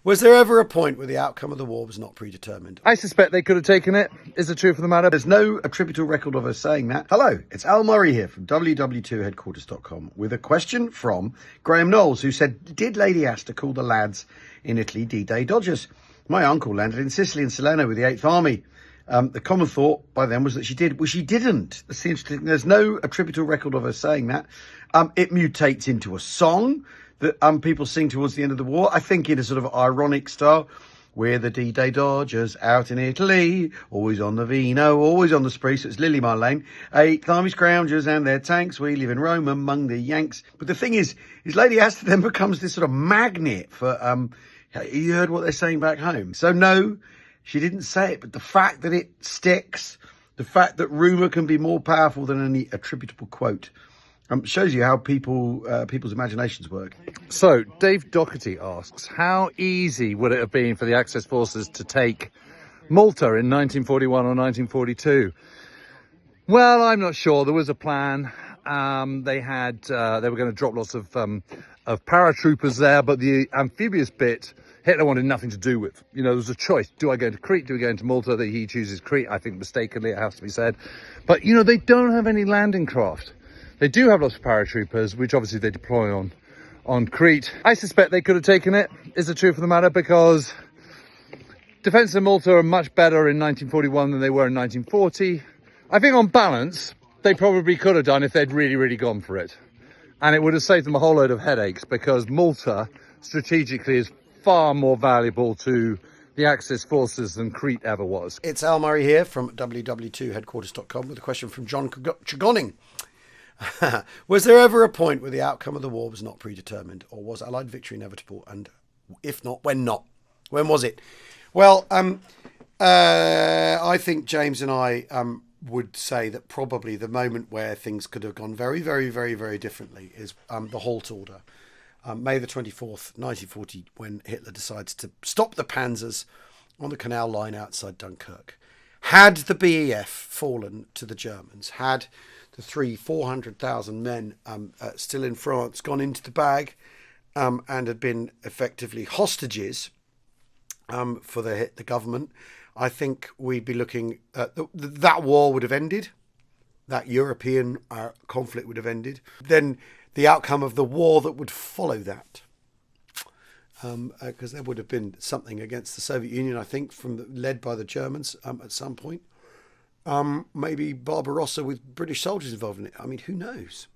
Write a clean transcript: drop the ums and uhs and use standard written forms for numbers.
Was there ever a point where the outcome of the war was not predetermined? I suspect they could have taken it, is the truth of the matter. There's no attributable record of us saying that. Hello, it's Al Murray here from WW2 headquarters.com with a question from Graham Knowles, who said, did Lady Astor call the lads in Italy D-Day Dodgers? My uncle landed in Sicily in Salerno with the 8th Army. The common thought by them was that she did. Well, she didn't. That's interesting. There's no attributable record of her saying that. It mutates into a song that people sing towards the end of the war, I think in a sort of ironic style. We're the D-Day Dodgers out in Italy, always on the vino, always on the spree. So it's Lily Marlene, 8th Army Scroungers and their tanks. We live in Rome among the Yanks. But the thing is Lady Astor then becomes this sort of magnet for, you heard what they're saying back home. So no, she didn't say it, but the fact that it sticks, the fact that rumour can be more powerful than any attributable quote, shows you how people's imaginations work. So, Dave Doherty asks, how easy would it have been for the Axis forces to take Malta in 1941 or 1942? Well, I'm not sure. There was a plan. They were going to drop lots of paratroopers there, but the amphibious bit, Hitler wanted nothing to do with. You know, there was a choice. Do I go into Crete? Do we go into Malta? That he chooses Crete, I think mistakenly, it has to be said. But, you know, they don't have any landing craft. They do have lots of paratroopers, which obviously they deploy on Crete. I suspect they could have taken it, is the truth of the matter, because defences in Malta are much better in 1941 than they were in 1940. I think on balance, they probably could have done if they'd really, really gone for it. And it would have saved them a whole load of headaches, because Malta, strategically, is far more valuable to the Axis forces than Crete ever was. It's Al Murray here from WW2 headquarters.com with a question from John Chigoning. Was there ever a point where the outcome of the war was not predetermined, or was Allied victory inevitable? And if not, when not? When was it? Well, I think James and I would say that probably the moment where things could have gone very, very, very, very differently is the halt order. May the 24th, 1940, when Hitler decides to stop the panzers on the canal line outside Dunkirk. Had the BEF fallen to the Germans, had the 400,000 men still in France gone into the bag and had been effectively hostages for the government, I think we'd be looking at that war would have ended. That European conflict would have ended. Then the outcome of the war that would follow that, because there would have been something against the Soviet Union, I think, led by the Germans at some point. Maybe Barbarossa with British soldiers involved in it. I mean, who knows?